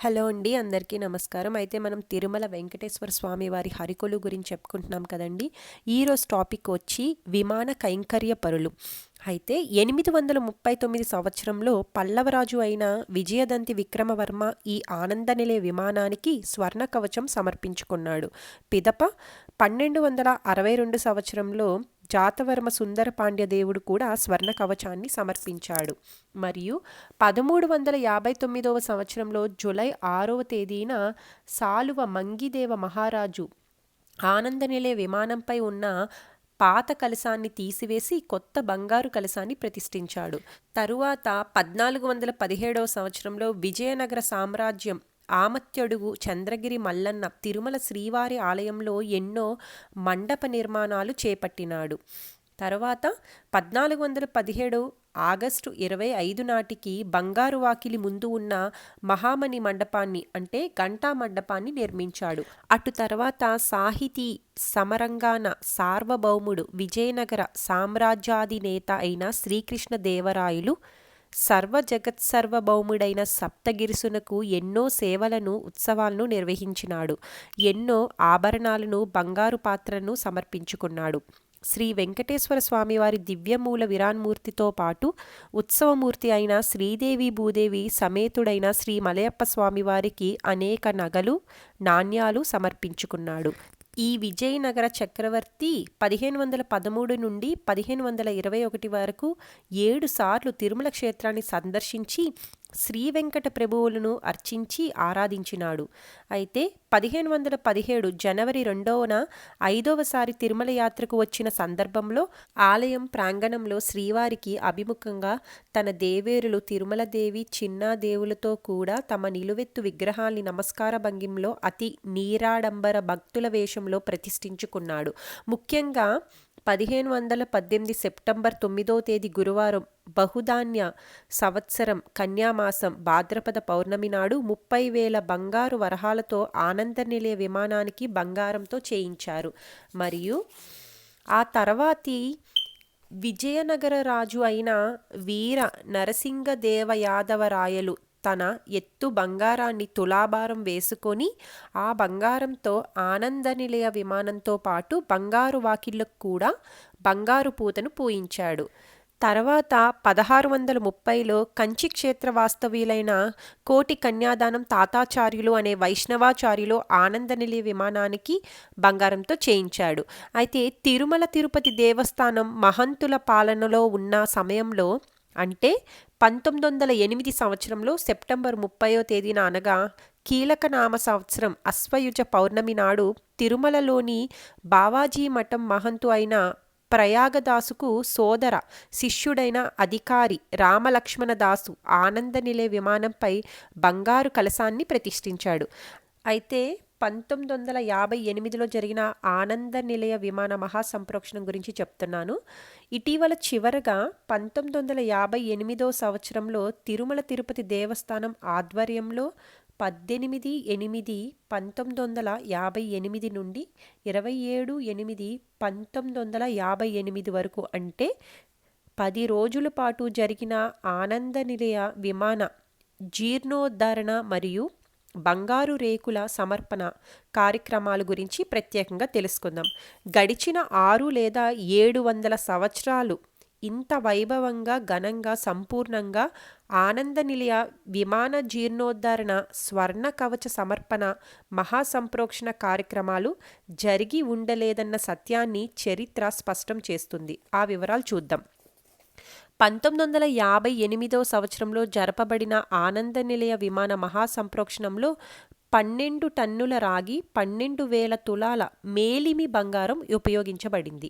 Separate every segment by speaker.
Speaker 1: Hello అండి, అందరికీ నమస్కారం. అయితే మనం తిరుమల వెంకటేశ్వర స్వామి వారి హరికొలు గురించి చెప్పుకుంటున్నాం కదండి. ఈరోజు టాపిక్ వచ్చి విమాన కైంకర్య పరులు. అయితే 839 సంవత్సరంలో పల్లవరాజు అయిన విజయదంతి విక్రమవర్మ ఈ ఆనందనిలయ విమానానికి స్వర్ణ కవచం సమర్పించుకున్నాడు. పిదప 1262 సంవత్సరంలో జాతవర్మ సుందర పాండ్యదేవుడు కూడా స్వర్ణ కవచాన్ని సమర్పించాడు. మరియు 1359 సంవత్సరంలో జూలై 6వ తేదీన సాలువ మంగిదేవ మహారాజు ఆనందనిలయ విమానంపై ఉన్న పాత కలశాన్ని తీసివేసి కొత్త బంగారు కలశాన్ని ప్రతిష్ఠించాడు. తరువాత 1417 సంవత్సరంలో విజయనగర సామ్రాజ్యం ఆమత్యడుగు చంద్రగిరి మల్లన్న తిరుమల శ్రీవారి ఆలయంలో ఎన్నో మండప నిర్మాణాలు చేపట్టినాడు. తర్వాత 1417 ఆగస్టు 25 నాటికి బంగారు వాకిలి ముందు ఉన్న మహామణి మండపాన్ని అంటే గంటా మండపాన్ని నిర్మించాడు. అటు తర్వాత సాహితీ సమరంగాన సార్వభౌముడు విజయనగర సామ్రాజ్యాధినేత అయిన శ్రీకృష్ణ దేవరాయలు సర్వజగత్సర్వభౌముడైన సప్తగిరిసునకు ఎన్నో సేవలను ఉత్సవాలను నిర్వహించినాడు. ఎన్నో ఆభరణాలను బంగారు పాత్రను సమర్పించుకున్నాడు. శ్రీ వెంకటేశ్వర స్వామివారి దివ్యమూల విరాన్మూర్తితో పాటు ఉత్సవమూర్తి అయిన శ్రీదేవి భూదేవి సమేతుడైన శ్రీ మలయప్ప స్వామివారికి అనేక నగలు నాణ్యాలు సమర్పించుకున్నాడు. ఈ విజయనగర చక్రవర్తి 1513 నుండి 1521 వరకు 7 సార్లు తిరుమల క్షేత్రాన్ని సందర్శించి శ్రీ వెంకట ప్రభువులను అర్చించి ఆరాధించినాడు. అయితే 1517 జనవరి 2న 5వసారి తిరుమల యాత్రకు వచ్చిన సందర్భంలో ఆలయం ప్రాంగణంలో శ్రీవారికి అభిముఖంగా తన దేవేరులు తిరుమల దేవి చిన్నాదేవులతో కూడా తమ నిలువెత్తు విగ్రహాల్ని నమస్కార భంగిమలో అతి నీరాడంబర భక్తుల వేషంలో ప్రతిష్ఠించుకున్నాడు. ముఖ్యంగా 1518 సెప్టెంబర్ 9వ తేదీ గురువారం బహుధాన్య సంవత్సరం కన్యామాసం భాద్రపద పౌర్ణమి నాడు 30,000 బంగారు వరహాలతో ఆనందనిలయ విమానానికి బంగారంతో చేయించారు. మరియు ఆ తర్వాతి విజయనగర రాజు అయిన వీర నరసింగదేవయాదవరాయలు తన ఎత్తు బంగారాన్ని తులాభారం వేసుకొని ఆ బంగారంతో ఆనందనిలయ విమానంతో పాటు బంగారు వాకిళ్లకు కూడా బంగారు పూతను పూయించాడు. తర్వాత 1630లో కంచి క్షేత్ర వాస్తవ్యులైన కోటి కన్యాదానం తాతాచార్యులు అనే వైష్ణవాచార్యులు ఆనందనిలయ విమానానికి బంగారంతో చేయించాడు. అయితే తిరుమల తిరుపతి దేవస్థానం మహంతుల పాలనలో ఉన్న సమయంలో అంటే 1908 సంవత్సరంలో సెప్టెంబర్ 30వ తేదీన అనగా కీలక నామ సంవత్సరం అశ్వయుజ పౌర్ణమి నాడు తిరుమలలోని బావాజీ మఠం మహంతు అయిన ప్రయాగదాసుకు సోదర శిష్యుడైన అధికారి రామలక్ష్మణదాసు ఆనందనిలయ విమానంపై బంగారు కలశాన్ని ప్రతిష్ఠించాడు. అయితే 1958లో జరిగిన ఆనందనిలయ విమాన మహాసంప్రోక్షణం గురించి చెప్తున్నాను. ఇటీవల చివరగా 1958 సంవత్సరంలో తిరుమల తిరుపతి దేవస్థానం ఆధ్వర్యంలో 18/8/1958 నుండి 27/8/1958 వరకు అంటే 10 రోజుల పాటు జరిగిన ఆనందనిలయ విమాన జీర్ణోద్ధరణ మరియు బంగారు రేకుల సమర్పణ కార్యక్రమాల గురించి ప్రత్యేకంగా తెలుసుకుందాం. గడిచిన 6 లేదా 700 సంవత్సరాలు ఇంత వైభవంగా ఘనంగా సంపూర్ణంగా ఆనందనిలయ విమాన జీర్ణోద్ధరణ స్వర్ణ కవచ సమర్పణ మహాసంప్రోక్షణ కార్యక్రమాలు జరిగి ఉండలేదన్న సత్యాన్ని చరిత్ర స్పష్టం చేస్తుంది. ఆ వివరాలు చూద్దాం. 1958 సంవత్సరంలో జరపబడిన ఆనందనిలయ విమాన మహాసంప్రోక్షణంలో 12 టన్నుల రాగి 12,000 తులాల మేలిమి బంగారం ఉపయోగించబడింది.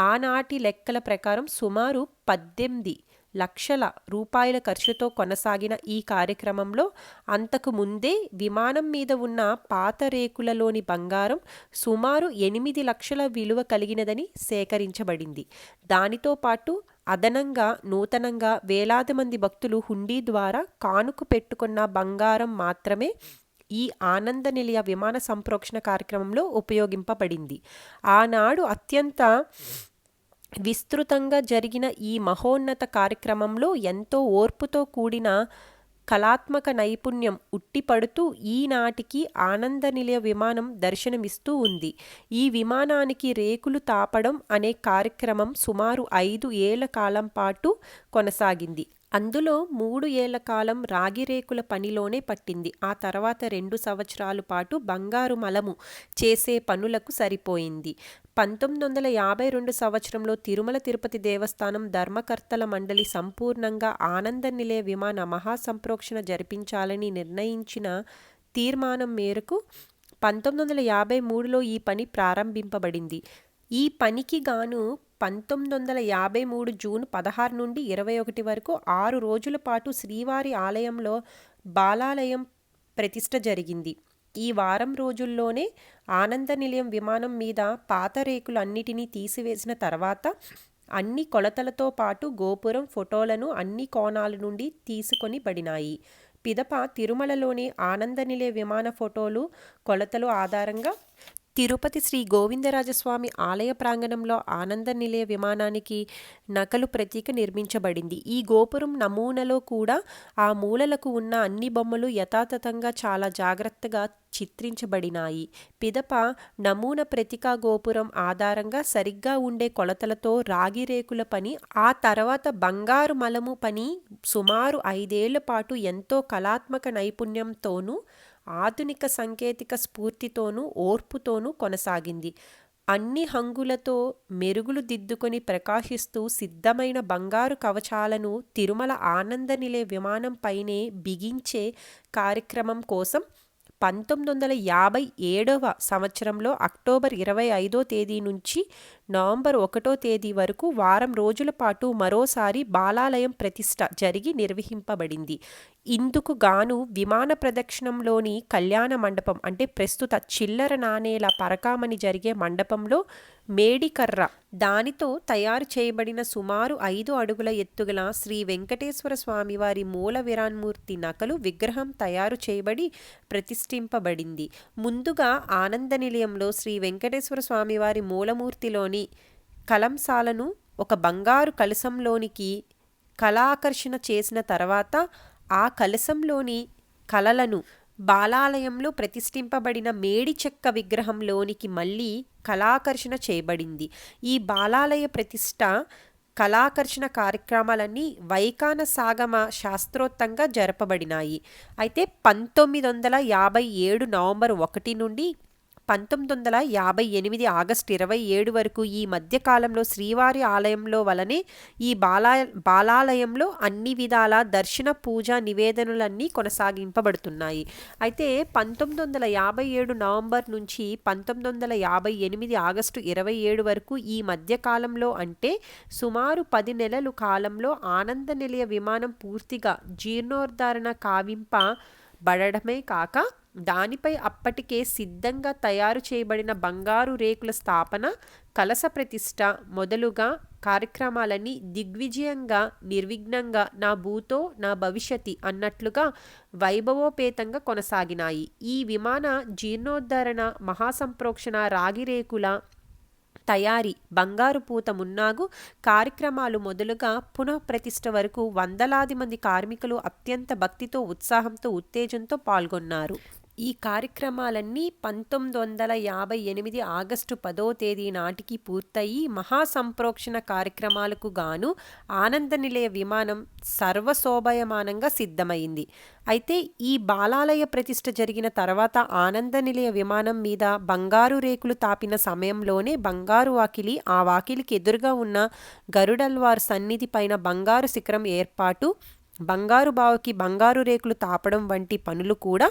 Speaker 1: ఆనాటి లెక్కల ప్రకారం సుమారు 18 లక్షల రూపాయల ఖర్చుతో కొనసాగిన ఈ కార్యక్రమంలో అంతకు ముందే విమానం మీద ఉన్న పాత రేకులలోని బంగారం సుమారు 8 లక్షల విలువ కలిగినదని సేకరించబడింది. దానితో పాటు అదనంగా నూతనంగా వేలాది మంది భక్తులు హుండీ ద్వారా కానుక పెట్టుకున్న బంగారం మాత్రమే ఈ ఆనందనిలయ విమాన సంప్రోక్షణ కార్యక్రమంలో ఉపయోగింపబడింది. ఆనాడు అత్యంత విస్తృతంగా జరిగిన ఈ మహోన్నత కార్యక్రమంలో ఎంతో ఓర్పుతో కూడిన కళాత్మక నైపుణ్యం ఉట్టిపడుతూ ఈనాటికి ఆనంద నిలయ విమానం దర్శనమిస్తూ ఉంది. ఈ విమానానికి రేకులు తాపడం అనే కార్యక్రమం సుమారు 5 ఏళ్ల కాలం పాటు కొనసాగింది. అందులో 3 ఏళ్ల కాలం రాగి రేకుల పనిలోనే పట్టింది. ఆ తర్వాత 2 సంవత్సరాల పాటు బంగారు మలము చేసే పనులకు సరిపోయింది. 1952 సంవత్సరంలో తిరుమల తిరుపతి దేవస్థానం ధర్మకర్తల మండలి సంపూర్ణంగా ఆనంద నిలయ విమాన మహాసంప్రోక్షణ జరిపించాలని నిర్ణయించిన తీర్మానం మేరకు 1953లో ఈ పని ప్రారంభింపబడింది. ఈ పనికి గాను 1953 జూన్ 16 నుండి 21 వరకు 6 రోజుల పాటు శ్రీవారి ఆలయంలో బాలాలయం ప్రతిష్ఠ జరిగింది. ఈ వారం రోజుల్లోనే ఆనంద నిలయం విమానం మీద పాత రేకులు అన్నిటినీ తీసివేసిన తర్వాత అన్ని కొలతలతో పాటు గోపురం ఫోటోలను అన్ని కోణాల నుండి తీసుకొని బడినాయి. పిదప తిరుమలలోని ఆనంద నిలయ విమాన ఫోటోలు కొలతలు ఆధారంగా తిరుపతి శ్రీ గోవిందరాజస్వామి ఆలయ ప్రాంగణంలో ఆనంద నిలయ విమానానికి నకలు ప్రతీక నిర్మించబడింది. ఈ గోపురం నమూనాలో కూడా ఆ మూలలకు ఉన్న అన్ని బొమ్మలు యథాతథంగా చాలా జాగ్రత్తగా చిత్రించబడినాయి. పిదప నమూనా ప్రతికా గోపురం ఆధారంగా సరిగ్గా ఉండే కొలతలతో రాగి రేకుల పని, ఆ తర్వాత బంగారు మలము పని సుమారు 5 ఏళ్ల పాటు ఎంతో కళాత్మక నైపుణ్యంతోనూ ఆధునిక సాంకేతిక స్ఫూర్తితోనూ ఓర్పుతోనూ కొనసాగింది. అన్ని హంగులతో మెరుగులు దిద్దుకొని ప్రకాశిస్తూ సిద్ధమైన బంగారు కవచాలను తిరుమల ఆనంద నిలయ విమానం పైనే బిగించే కార్యక్రమం కోసం 1957వ సంవత్సరంలో అక్టోబర్ 25వ తేదీ నుంచి నవంబర్ 1వ తేదీ వరకు వారం రోజుల పాటు మరోసారి బాలాలయం ప్రతిష్ఠ జరిగి నిర్వహింపబడింది. ఇందుకు గాను విమాన ప్రదక్షిణంలోని కళ్యాణ మండపం అంటే ప్రస్తుత చిల్లర నాణేల పరకామణి జరిగే మండపంలో మేడికర్ర దానితో తయారు చేయబడిన సుమారు 5 అడుగుల ఎత్తుగల శ్రీ వెంకటేశ్వర స్వామివారి మూల విరాన్మూర్తి నకలు విగ్రహం తయారు చేయబడి ప్రతిష్ఠింపబడింది. ముందుగా ఆనంద నిలయంలో శ్రీ వెంకటేశ్వర స్వామివారి మూలమూర్తిలోని కలంసాలను ఒక బంగారు కలశంలోనికి కళాకర్షణ చేసిన తర్వాత ఆ కలశంలోని కలలను బాలాలయంలో ప్రతిష్ఠింపబడిన మేడి చెక్క విగ్రహంలోనికి మళ్ళీ కళాకర్షణ చేయబడింది. ఈ బాలాలయ ప్రతిష్ఠ కళాకర్షణ కార్యక్రమాలన్నీ వైఖాన సాగమ శాస్త్రోక్తంగా జరపబడినాయి. అయితే 1957 నవంబర్ 1 నుండి 1958 ఆగస్టు 27 వరకు ఈ మధ్యకాలంలో శ్రీవారి ఆలయంలో వలనే ఈ బాలాలయంలో అన్ని విధాల దర్శన పూజా నివేదనలన్నీ కొనసాగింపబడుతున్నాయి. అయితే 1957 నవంబర్ నుంచి 1958 ఆగస్టు 27 వరకు ఈ మధ్యకాలంలో అంటే సుమారు 10 నెలల కాలంలో ఆనంద నిలయ విమానం పూర్తిగా జీర్ణోద్ధరణ కావింపబడమే కాక దానిపై అప్పటికే సిద్ధంగా తయారు చేయబడిన బంగారు రేకుల స్థాపన, కలశ ప్రతిష్ఠ మొదలుగా కార్యక్రమాలన్నీ దిగ్విజయంగా నిర్విఘ్నంగా నా భూతో నా భవిష్యతి అన్నట్లుగా వైభవోపేతంగా కొనసాగినాయి. ఈ విమాన జీర్ణోద్ధరణ మహాసంప్రోక్షణ రాగి రేకుల తయారీ, బంగారు పూత మున్నాగు కార్యక్రమాలు మొదలుగా పునఃప్రతిష్ఠ వరకు వందలాది మంది కార్మికులు అత్యంత భక్తితో ఉత్సాహంతో ఉత్తేజంతో పాల్గొన్నారు. ఈ కార్యక్రమాలన్నీ 1958 ఆగస్టు 10వ తేదీ నాటికి పూర్తయి మహాసంప్రోక్షణ కార్యక్రమాలకు గాను ఆనంద నిలయ విమానం సర్వశోభాయమానంగా సిద్ధమైంది. అయితే ఈ బాలాలయ ప్రతిష్ఠ జరిగిన తర్వాత ఆనంద నిలయ విమానం మీద బంగారు రేకులు తాపిన సమయంలోనే బంగారు వాకిలి, ఆ వాకిలికి ఎదురుగా ఉన్న గరుడల్వార్ సన్నిధి పైన బంగారు శిఖరం ఏర్పాటు, బంగారు బావుకి బంగారు రేకులు తాపడం వంటి పనులు కూడా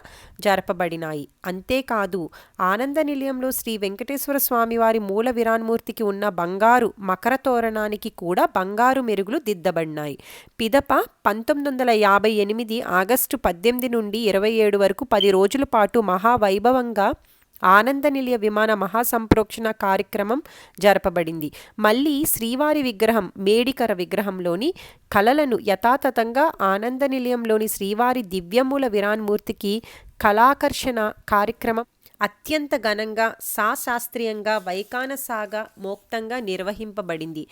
Speaker 1: జరపబడినాయి. అంతేకాదు ఆనంద నిలయంలో శ్రీ వెంకటేశ్వర స్వామివారి మూల విరాన్మూర్తికి ఉన్న బంగారు మకర తోరణానికి కూడా బంగారు మెరుగులు దిద్దబడినాయి. పిదప 1958 ఆగస్టు 18 నుండి 27 వరకు 10 రోజుల పాటు మహావైభవంగా ఆనంద నిలయ విమాన మహాసంప్రోక్షణ కార్యక్రమం జరపబడింది. మళ్ళీ శ్రీవారి విగ్రహం మేడికర విగ్రహంలోని కళలను యథాతథంగా ఆనంద నిలయంలోని శ్రీవారి దివ్యమూల విరాన్మూర్తికి కళాకర్షణ కార్యక్రమం అత్యంత ఘనంగా శాస్త్రీయంగా వైకానసాగా మోక్తంగా నిర్వహింపబడింది.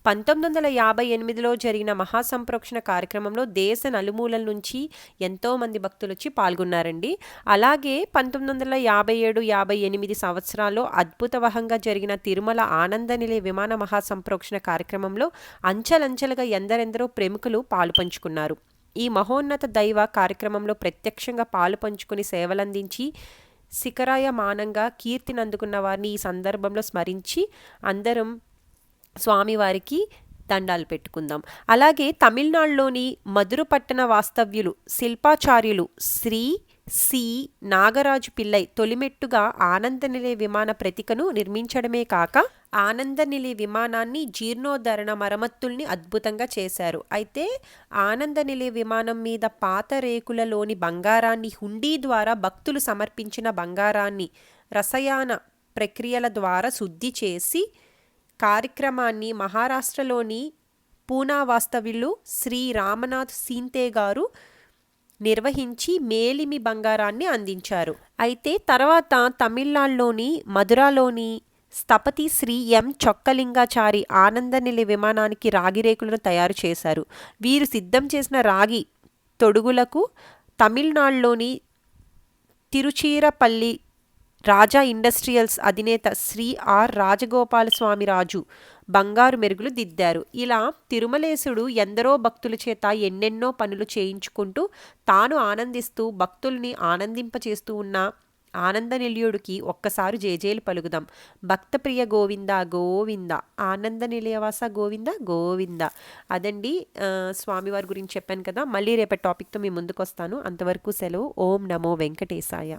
Speaker 1: 1958లో జరిగిన మహాసంప్రోక్షణ కార్యక్రమంలో దేశ నలుమూలల నుంచి ఎంతోమంది భక్తులు వచ్చి పాల్గొన్నారండి. అలాగే 1957-58 సంవత్సరాల్లో అద్భుతవహంగా జరిగిన తిరుమల ఆనందనిలయ విమాన మహాసంప్రోక్షణ కార్యక్రమంలో అంచెలంచెలుగా ఎందరెందరో ప్రముఖులు పాలు పంచుకున్నారు. ఈ మహోన్నత దైవ కార్యక్రమంలో ప్రత్యక్షంగా పాలు పంచుకుని సేవలందించి శిఖరాయమానంగా కీర్తిని అందుకున్న వారిని ఈ సందర్భంలో స్మరించి అందరం స్వామివారికి దండాలు పెట్టుకుందాం. అలాగే తమిళనాడులోని మధుర పట్టణ వాస్తవ్యులు శిల్పాచార్యులు శ్రీ సి నాగరాజు పిల్లై తొలిమెట్టుగా ఆనందనిలయ విమాన ప్రతికను నిర్మించడమే కాక ఆనందనిలయ విమానాన్ని జీర్ణోద్ధరణ మరమ్మతుల్ని అద్భుతంగా చేశారు. అయితే ఆనందనిలయ విమానం మీద పాత రేకులలోని బంగారాన్ని హుండీ ద్వారా భక్తులు సమర్పించిన బంగారాన్ని రసాయన ప్రక్రియల ద్వారా శుద్ధి చేసి కార్యక్రమాన్ని మహారాష్ట్రలోని పూనా వాస్తవ్యులు శ్రీ రామనాథ్ సీంతే గారు నిర్వహించి మేలిమి బంగారాన్ని అందించారు. అయితే తర్వాత తమిళనాడులోని మధురలోని స్థపతి శ్రీ ఎం చొక్కలింగాచారి ఆనందనిలయ విమానానికి రాగి రేకులను తయారు చేశారు. వీరు సిద్ధం చేసిన రాగి తొడుగులకు తమిళనాడులోని తిరుచిరపల్లి రాజా ఇండస్ట్రియల్స్ అధినేత శ్రీ ఆర్ రాజగోపాలస్వామి రాజు బంగారు మెరుగులు దిద్దారు. ఇలా తిరుమలేశుడు ఎందరో భక్తుల చేత ఎన్నెన్నో పనులు చేయించుకుంటూ తాను ఆనందిస్తూ భక్తుల్ని ఆనందింపచేస్తూ ఉన్న ఆనందనిలయుడికి ఒక్కసారి జేజేలు పలుకుదాం. భక్తప్రియ గోవింద గోవింద, ఆనంద నిలయవాస గోవింద గోవింద. అదండి స్వామివారి గురించి చెప్పాను కదా. మళ్ళీ రేపటి టాపిక్తో మీ ముందుకు వస్తాను. అంతవరకు సెలవు. ఓం నమో వెంకటేశాయ.